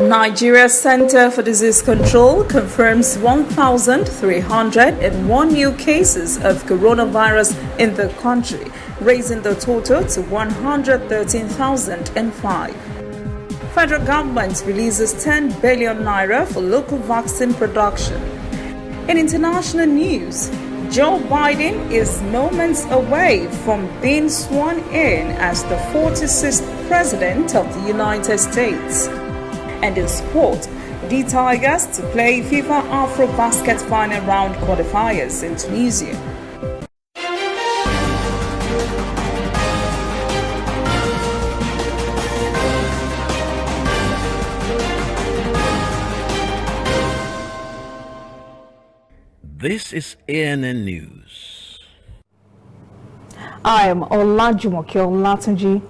Nigeria's Center for Disease Control confirms 1,301 new cases of coronavirus in the country, raising the total to 113,005. Federal government releases 10 billion naira for local vaccine production. In international news, Joe Biden is moments away from being sworn in as the 46th President of the United States. And in sport, the Tigers to play FIFA Afro Basket Final Round qualifiers in Tunisia. This is ANN News. I am Olajumoke Olatunji.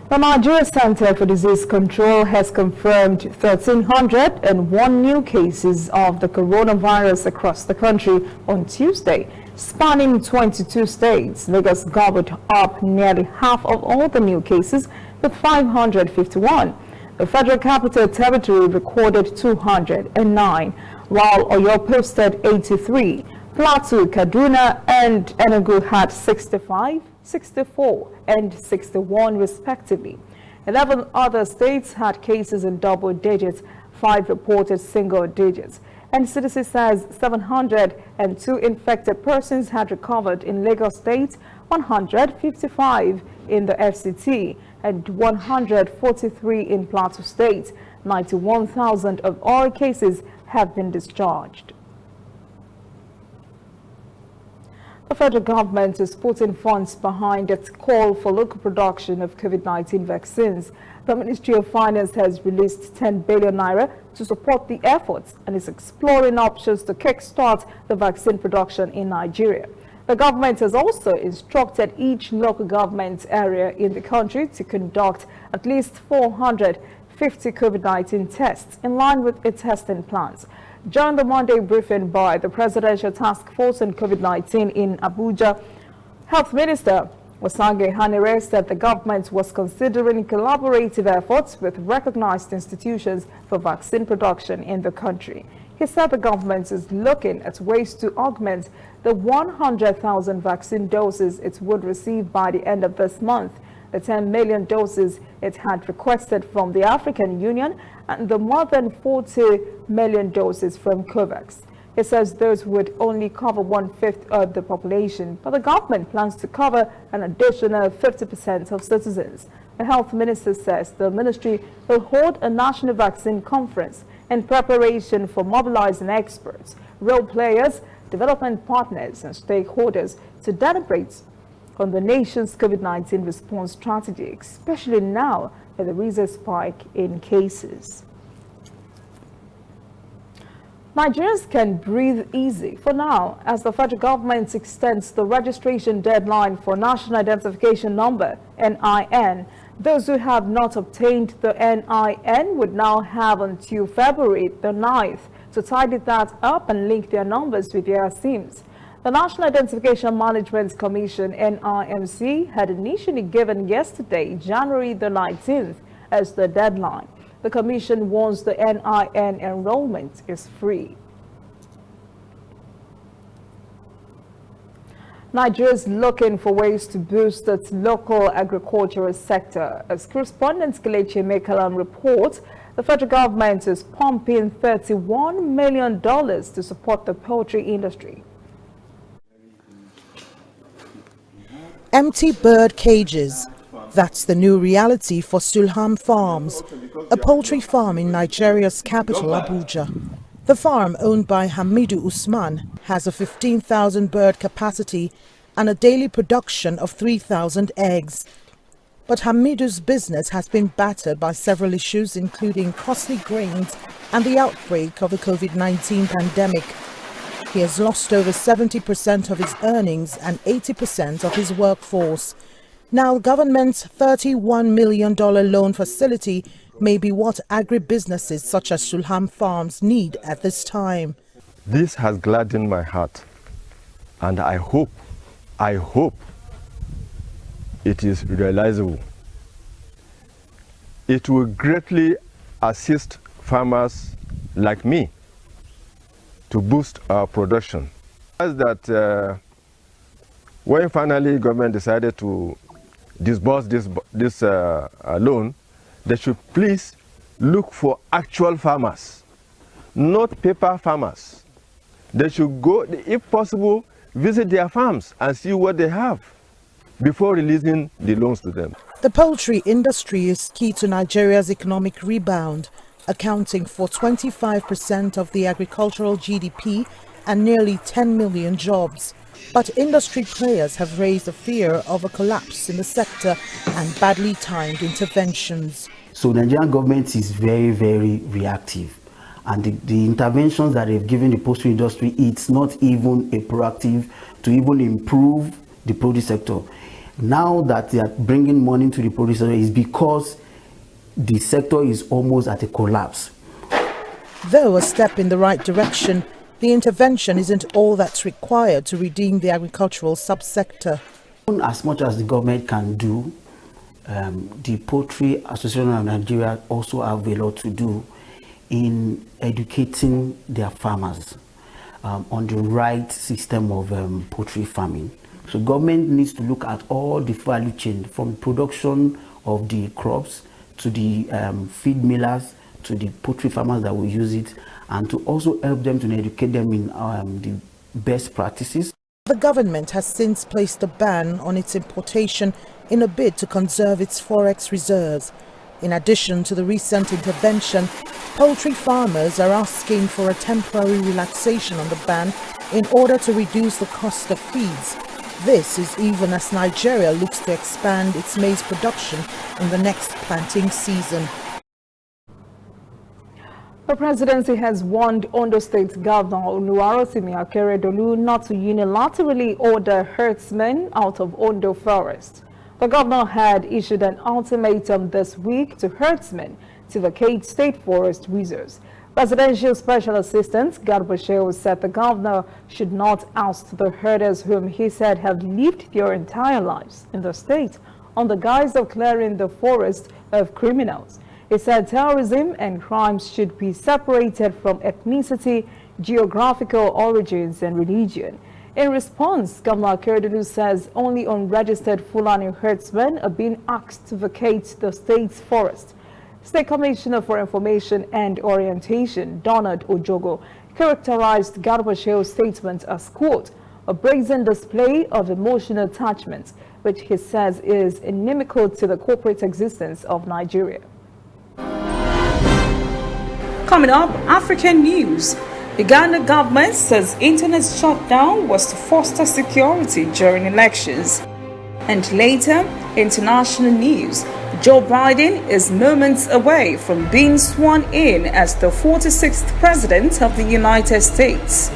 The Nigeria Center for Disease Control has confirmed 1,301 new cases of the coronavirus across the country on Tuesday, spanning 22 states. Lagos gobbled up nearly half of all the new cases with 551. The Federal Capital Territory recorded 209, while Oyo posted 83. Plateau, Kaduna, and Enugu had 65, 64, and 61 respectively. 11 other states had cases in double digits, 5 reported single digits. And CDC says 702 infected persons had recovered in Lagos State, 155 in the FCT, and 143 in Plateau State. 91,000 of all cases have been discharged. The federal government is putting funds behind its call for local production of COVID-19 vaccines. The Ministry of Finance has released 10 billion naira to support the efforts and is exploring options to kickstart the vaccine production in Nigeria. The government has also instructed each local government area in the country to conduct at least 450 COVID-19 tests in line with its testing plans. During the Monday briefing by the Presidential Task Force on COVID-19 in Abuja, Health Minister Osange Hanire said the government was considering collaborative efforts with recognized institutions for vaccine production in the country. He said the government is looking at ways to augment the 100,000 vaccine doses it would receive by the end of this month, the 10 million doses it had requested from the African Union, and the more than 40 million doses from COVAX. He says those would only cover 1/5 of the population, but the government plans to cover an additional 50% of citizens. The health minister says the ministry will hold a national vaccine conference in preparation for mobilizing experts, role players, development partners, and stakeholders to deliberate on the nation's COVID-19 response strategy, especially now that there is a spike in cases. Nigerians can breathe easy for now as the federal government extends the registration deadline for National Identification Number, NIN. Those who have not obtained the NIN would now have until February the 9th to tidy that up and link their numbers with their SIMs. The National Identification Management Commission, NIMC, had initially given yesterday, January the 19th, as the deadline. The commission warns the NIN enrollment is free. Nigeria is looking for ways to boost its local agricultural sector. As correspondent Kelechi Mekalam reports, the federal government is pumping $31 million to support the poultry industry. Empty bird cages. That's the new reality for Sulham Farms, a poultry farm in Nigeria's capital, Abuja. The farm, owned by Hamidu Usman, has a 15,000 bird capacity and a daily production of 3,000 eggs. But Hamidu's business has been battered by several issues, including costly grains and the outbreak of the COVID-19 pandemic. He has lost over 70% of his earnings and 80% of his workforce. Now, the government's $31 million loan facility may be what agribusinesses such as Sulham Farms need at this time. This has gladdened my heart, and I hope it is realizable. It will greatly assist farmers like me to boost our production. As that when finally government decided to disburse this loan, they should please look for actual farmers, not paper farmers. They should go, if possible, visit their farms and see what they have before releasing the loans to them. The poultry industry is key to Nigeria's economic rebound, accounting for 25% of the agricultural GDP and nearly 10 million jobs. But industry players have raised the fear of a collapse in the sector and badly timed interventions. So the Nigerian government is very, very reactive. And the interventions that they've given the poultry industry, it's not even a proactive to even improve the produce sector. Now that they are bringing money to the produce sector is because the sector is almost at a collapse. Though a step in the right direction, the intervention isn't all that's required to redeem the agricultural subsector. As much as the government can do, the Poultry Association of Nigeria also have a lot to do in educating their farmers on the right system of poultry farming. So government needs to look at all the value chain from production of the crops to the feed millers to the poultry farmers that will use it, and to also help them to educate them in the best practices. The government has since placed a ban on its importation in a bid to conserve its forex reserves. In addition to the recent intervention, poultry farmers are asking for a temporary relaxation on the ban in order to reduce the cost of feeds. This is even as Nigeria looks to expand its maize production in the next planting season. The presidency has warned Ondo State Governor Oluwarotimi Akeredolu not to unilaterally order herdsmen out of Ondo Forest. The governor had issued an ultimatum this week to herdsmen to vacate state forest reserves. Presidential Special Assistant Garba Shehu said the governor should not oust the herders whom he said have lived their entire lives in the state on the guise of clearing the forest of criminals. He said terrorism and crimes should be separated from ethnicity, geographical origins, and religion. In response, Governor Akeredolu says only unregistered Fulani herdsmen are being asked to vacate the state's forest. State Commissioner for Information and Orientation, Donald Ojogo, characterized Garba Shehu's statement as, quote, a brazen display of emotional attachment, which he says is inimical to the corporate existence of Nigeria. Coming up, African news. Uganda government says internet shutdown was to foster security during elections. And later, international news. Joe Biden is moments away from being sworn in as the 46th President of the United States.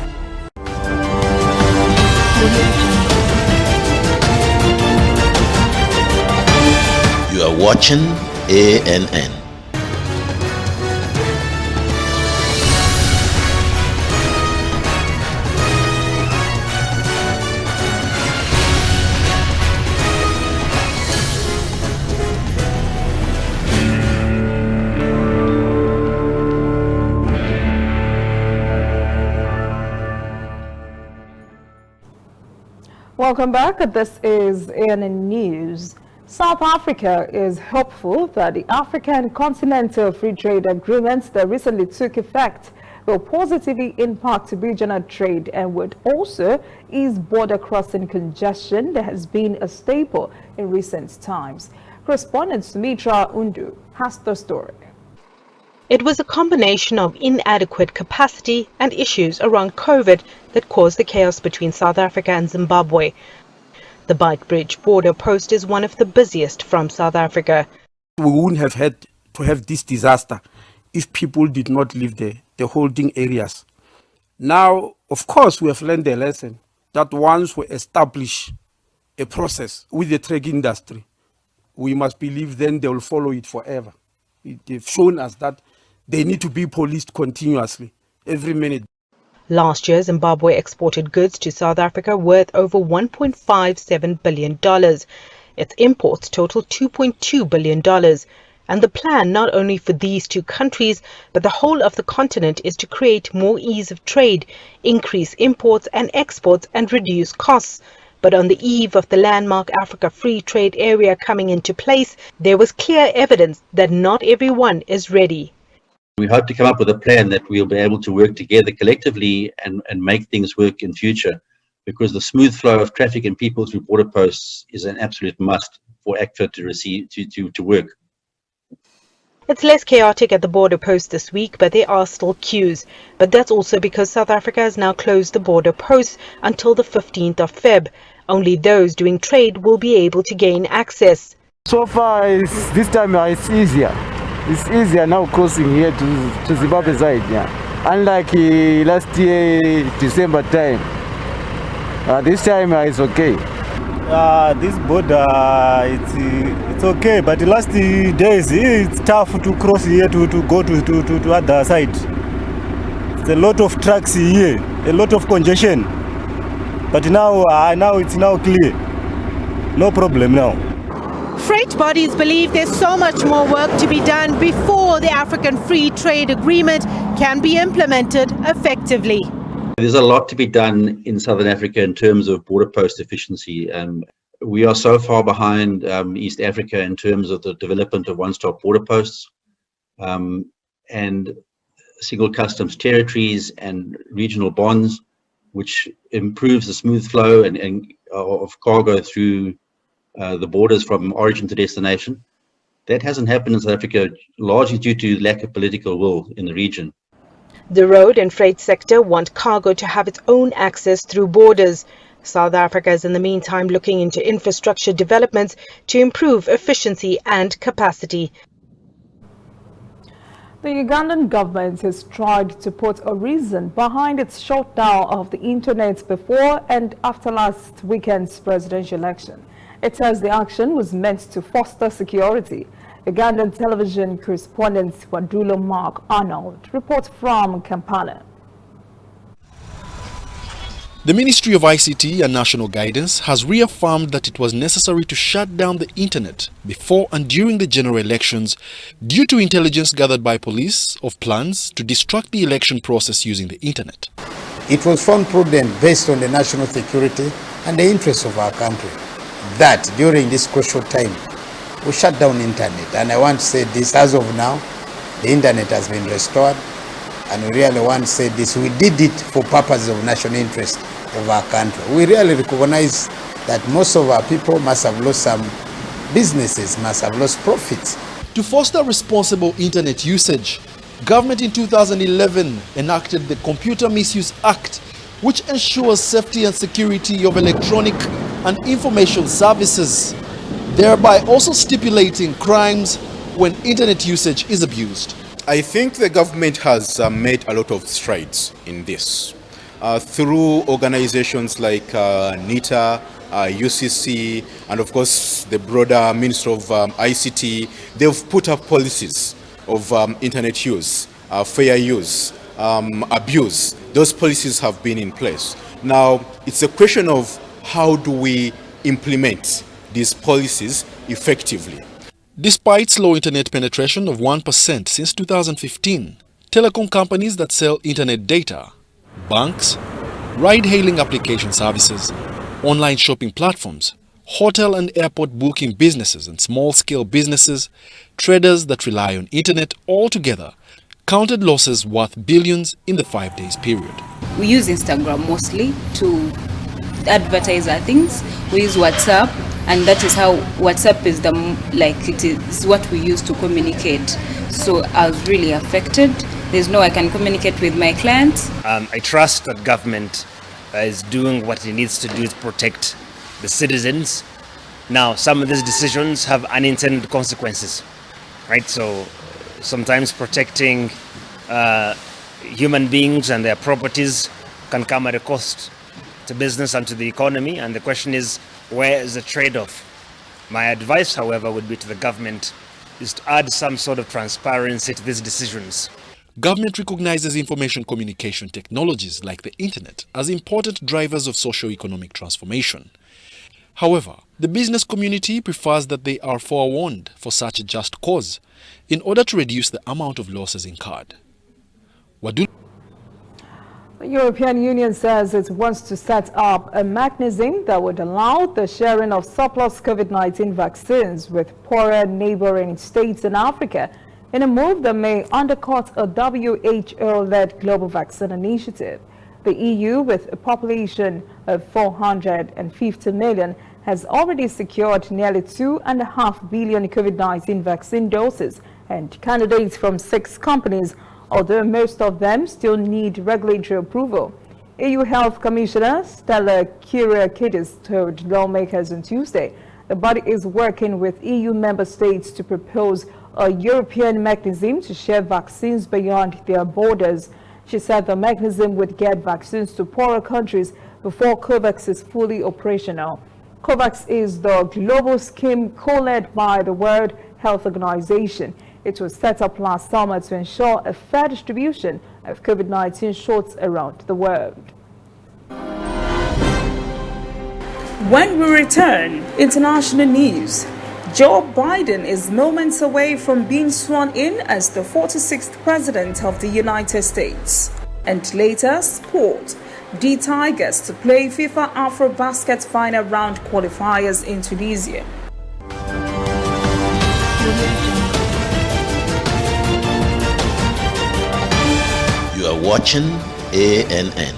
You are watching ANN. Welcome back. This is ANN News. South Africa is hopeful that the African Continental Free Trade Agreement that recently took effect will positively impact regional trade and would also ease border crossing congestion that has been a staple in recent times. Correspondent Sumitra Undu has the story. It was a combination of inadequate capacity and issues around COVID that caused the chaos between South Africa and Zimbabwe. The Beitbridge border post is one of the busiest from South Africa. We wouldn't have had to have this disaster if people did not leave the holding areas. Now, of course, we have learned a lesson that once we establish a process with the trade industry, we must believe then they will follow it forever. They've shown us that they need to be policed continuously, every minute. Last year, Zimbabwe exported goods to South Africa worth over $1.57 billion. Its imports totaled $2.2 billion. And the plan, not only for these two countries, but the whole of the continent, is to create more ease of trade, increase imports and exports, and reduce costs. But on the eve of the landmark Africa Free Trade Area coming into place, there was clear evidence that not everyone is ready. We hope to come up with a plan that we'll be able to work together collectively and make things work in future, because the smooth flow of traffic and people through border posts is an absolute must for ACFA to work. It's less chaotic at the border post this week, but there are still queues. But that's also because South Africa has now closed the border posts until the 15th of Feb. Only those doing trade will be able to gain access. So far, this time it's easier. It's easier now crossing here to Zimbabwe side. Yeah. Unlike last year, December time. This time it's okay. This border, it's okay, but the last days it's tough to cross here to go to other side. It's a lot of trucks here, a lot of congestion. But now it's now clear. No problem now. Freight bodies believe there's so much more work to be done before the African Free Trade Agreement can be implemented effectively. There's a lot to be done in Southern Africa in terms of border post efficiency. We are so far behind East Africa in terms of the development of one-stop border posts and single customs territories and regional bonds, which improves the smooth flow of cargo through the borders from origin to destination. That hasn't happened in South Africa, largely due to lack of political will in the region. The road and freight sector want cargo to have its own access through borders. South Africa is in the meantime looking into infrastructure developments to improve efficiency and capacity. The Ugandan government has tried to put a reason behind its shutdown of the internet before and after last weekend's presidential election. It says the action was meant to foster security. Ugandan television correspondent Wadulo Mark Arnold reports from Kampala. The Ministry of ICT and National Guidance has reaffirmed that it was necessary to shut down the internet before and during the general elections due to intelligence gathered by police of plans to disrupt the election process using the internet. It was found prudent based on the national security and the interests of our country that during this crucial time we shut down internet, and I want to say this: as of now, the internet has been restored, and we really want to say this: we did it for purposes of national interest of our country. We really recognize that most of our people must have lost some businesses, must have lost profits. To foster responsible internet usage, government in 2011 enacted the Computer Misuse Act, which ensures safety and security of electronic and information services, thereby also stipulating crimes when internet usage is abused. I think the government has made a lot of strides in this through organizations like NITA, UCC, and of course the broader Minister of ICT. They've put up policies of internet use, fair use, abuse. Those policies have been in place. Now it's a question of how do we implement these policies effectively. Despite slow internet penetration of 1% since 2015, telecom companies that sell internet data, banks, ride-hailing application services, online shopping platforms, hotel and airport booking businesses and small-scale businesses, traders that rely on internet altogether, counted losses worth billions in the 5 days period. We use Instagram mostly to advertise our things. We use WhatsApp, and that is how WhatsApp is it is what we use to communicate. So I was really affected. There's no I can communicate with my clients. I trust that government is doing what it needs to do to protect the citizens. Now, some of these decisions have unintended consequences, right? So sometimes protecting human beings and their properties can come at a cost to business and to the economy, and the question is, where is the trade-off? My advice, however, would be to the government is to add some sort of transparency to these decisions. Government recognizes information communication technologies like the internet as important drivers of socio-economic transformation. However, the business community prefers that they are forewarned for such a just cause in order to reduce the amount of losses incurred. The European Union says it wants to set up a mechanism that would allow the sharing of surplus COVID-19 vaccines with poorer neighboring states in Africa in a move that may undercut a WHO-led global vaccine initiative. The EU, with a population of 450 million, has already secured nearly 2.5 billion COVID-19 vaccine doses, and candidates from 6 companies, although most of them still need regulatory approval. EU Health Commissioner Stella Kyriakides told lawmakers on Tuesday the body is working with EU member states to propose a European mechanism to share vaccines beyond their borders. She said the mechanism would get vaccines to poorer countries before COVAX is fully operational. COVAX is the global scheme co-led by the World Health Organization. It was set up last summer to ensure a fair distribution of COVID-19 shots around the world. When we return, international news. Joe Biden is moments away from being sworn in as the 46th President of the United States. And later, sport. The Tigers to play FIFA AfroBasket final round qualifiers in Tunisia. You are watching ANN.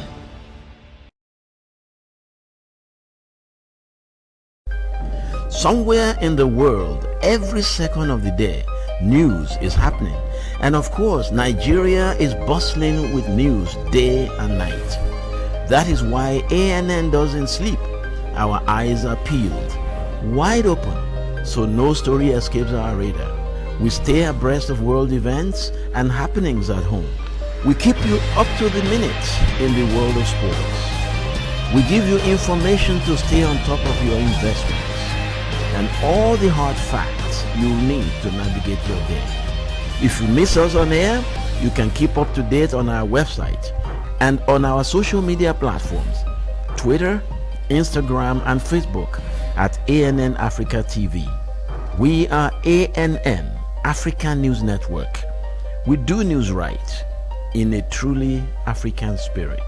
Somewhere in the world, every second of the day, news is happening. And of course, Nigeria is bustling with news day and night. That is why ANN doesn't sleep. Our eyes are peeled, wide open, so no story escapes our radar. We stay abreast of world events and happenings at home. We keep you up to the minute in the world of sports. We give you information to stay on top of your investments and all the hard facts you'll need to navigate your day. If you miss us on air, you can keep up to date on our website and on our social media platforms, Twitter, Instagram, and Facebook at ANN Africa TV. We are ANN, African News Network. We do news right in a truly African spirit.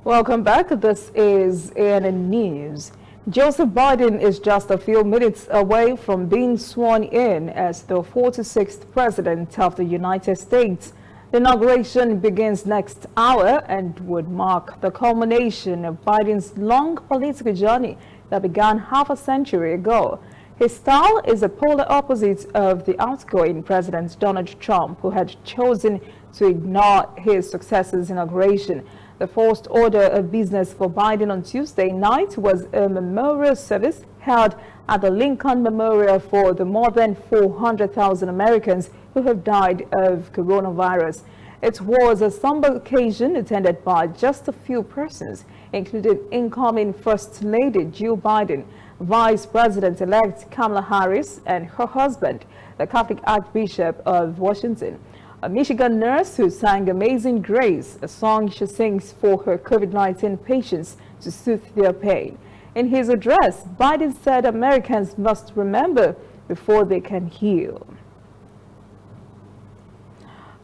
Welcome back. This is ANN News. Joseph Biden is just a few minutes away from being sworn in as the 46th President of the United States. The inauguration begins next hour and would mark the culmination of Biden's long political journey that began half a century ago. His style is a polar opposite of the outgoing President Donald Trump, who had chosen to ignore his successor's inauguration. The first order of business for Biden on Tuesday night was a memorial service held at the Lincoln Memorial for the more than 400,000 Americans who have died of coronavirus. It was a somber occasion attended by just a few persons, including incoming First Lady Jill Biden, Vice President-elect Kamala Harris, and her husband, the Catholic Archbishop of Washington. A Michigan nurse who sang Amazing Grace, a song she sings for her COVID-19 patients to soothe their pain. In his address, Biden said Americans must remember before they can heal.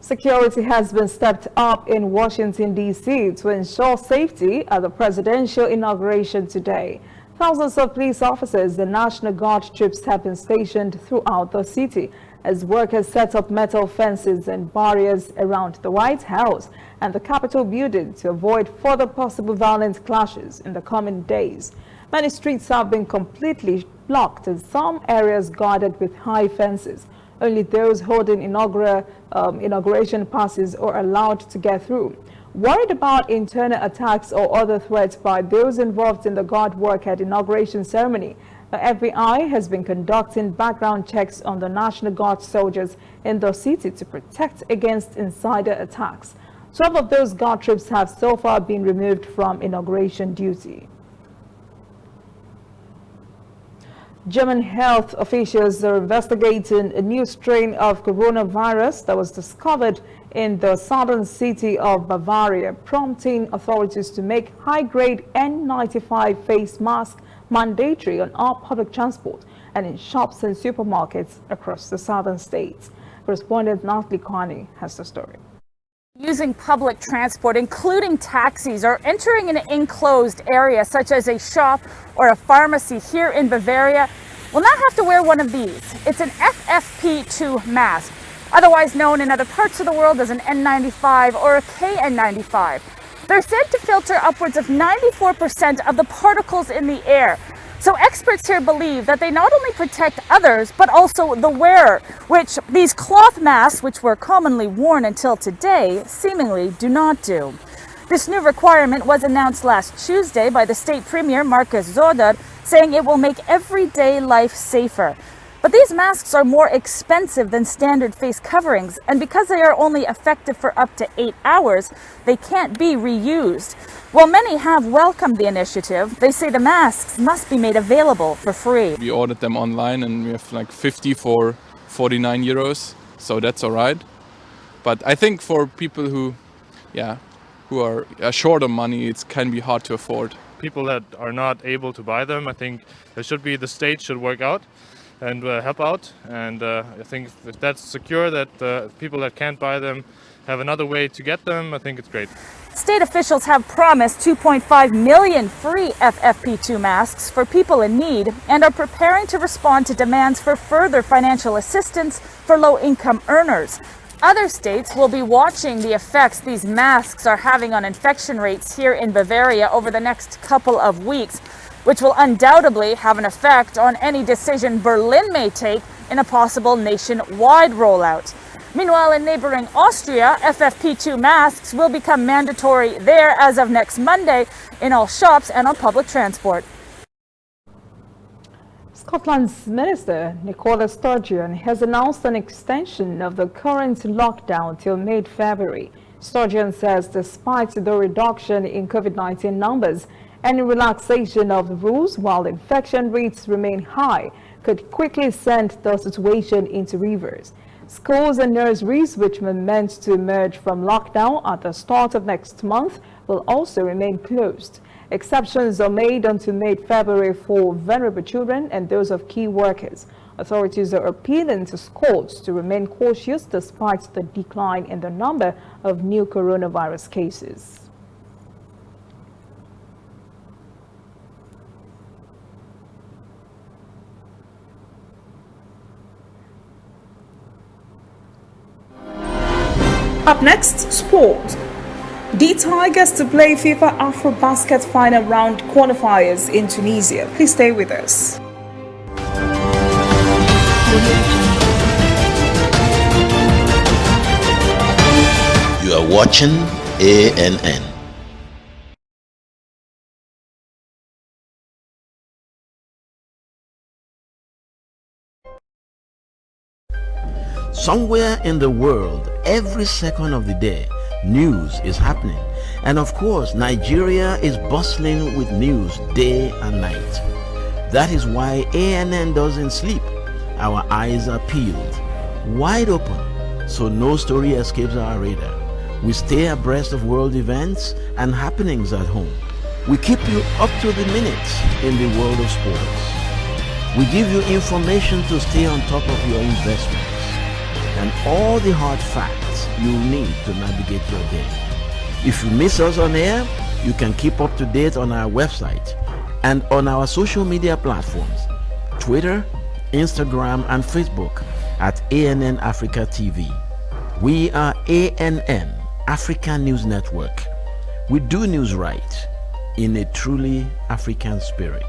Security has been stepped up in Washington, D.C. to ensure safety at the presidential inauguration today. Thousands of police officers and National Guard troops have been stationed throughout the city as workers set up metal fences and barriers around the White House and the Capitol building to avoid further possible violent clashes in the coming days. Many streets have been completely blocked and some areas guarded with high fences. Only those holding inauguration passes are allowed to get through. Worried about internal attacks or other threats by those involved in the guard work at inauguration ceremony, the FBI has been conducting background checks on the National Guard soldiers in the city to protect against insider attacks. 12 of those guard troops have so far been removed from inauguration duty. German health officials are investigating a new strain of coronavirus that was discovered in the southern city of Bavaria, prompting authorities to make high-grade N95 face masks mandatory on all public transport and in shops and supermarkets across the southern states. Correspondent Natalie Carney has the story. Using public transport, including taxis, or entering an enclosed area such as a shop or a pharmacy here in Bavaria will not have to wear one of these. It's an FFP2 mask, otherwise known in other parts of the world as an N95 or a KN95. They're said to filter upwards of 94% of the particles in the air. So experts here believe that they not only protect others, but also the wearer, which these cloth masks, which were commonly worn until today, seemingly do not do. This new requirement was announced last Tuesday by the state premier, Marcus Zodar, saying it will make everyday life safer. But these masks are more expensive than standard face coverings, and because they are only effective for up to 8 hours, they can't be reused. While many have welcomed the initiative, they say the masks must be made available for free. We ordered them online and we have like 50 for 49 euros, so that's all right. But I think for people who are short on money, it can be hard to afford. People that are not able to buy them, I think the state should work out and help out, and I think if that's secure, that people that can't buy them have another way to get them, I think it's great. State officials have promised 2.5 million free FFP2 masks for people in need and are preparing to respond to demands for further financial assistance for low-income earners. Other states will be watching the effects these masks are having on infection rates here in Bavaria over the next couple of weeks, which will undoubtedly have an effect on any decision Berlin may take in a possible nationwide rollout. Meanwhile, in neighboring Austria, FFP2 masks will become mandatory there as of next Monday in all shops and on public transport. Scotland's Minister Nicola Sturgeon has announced an extension of the current lockdown till mid-February. Sturgeon says despite the reduction in COVID-19 numbers, any relaxation of the rules while infection rates remain high could quickly send the situation into reverse. Schools and nurseries, which were meant to emerge from lockdown at the start of next month, will also remain closed. Exceptions are made until mid-February for vulnerable children and those of key workers. Authorities are appealing to schools to remain cautious despite the decline in the number of new coronavirus cases. Up next, sport. The Tigers to play FIFA AfroBasket final round qualifiers in Tunisia. Please stay with us. You are watching ANN. Somewhere in the world, every second of the day, news is happening. And of course, Nigeria is bustling with news day and night. That is why ANN doesn't sleep. Our eyes are peeled, wide open, so no story escapes our radar. We stay abreast of world events and happenings at home. We keep you up to the minute in the world of sports. We give you information to stay on top of your investments and all the hard facts you'll need to navigate your day. If you miss us on air, you can keep up to date on our website and on our social media platforms, Twitter, Instagram, and Facebook at ANN Africa TV. We are ANN, African News Network. We do news right in a truly African spirit.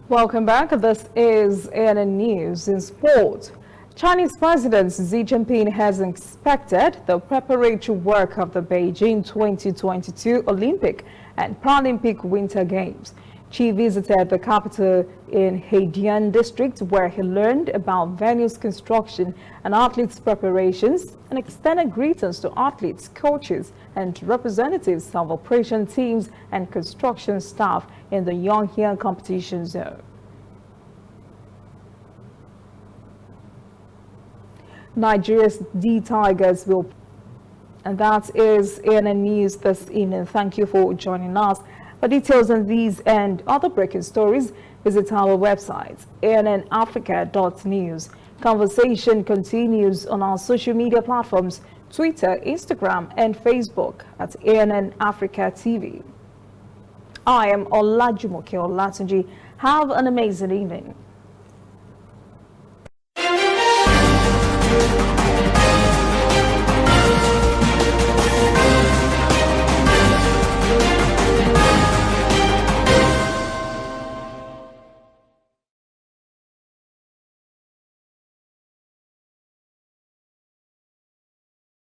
Welcome back. This is ANN News in Sport. Chinese President Xi Jinping has inspected the preparatory work of the Beijing 2022 Olympic and Paralympic Winter Games. Xi visited the capital in Haidian district, where he learned about venues construction and athletes' preparations and extended greetings to athletes, coaches, and representatives of operation teams and construction staff in the Yonghe competition zone. Nigeria's D Tigers will, and that is ANN News this evening. Thank you for joining us. For details on these and other breaking stories, visit our website, annafrica.news. Conversation continues on our social media platforms, Twitter, Instagram, and Facebook at ANN Africa TV. I am Olajumoke Olatunji. Have an amazing evening.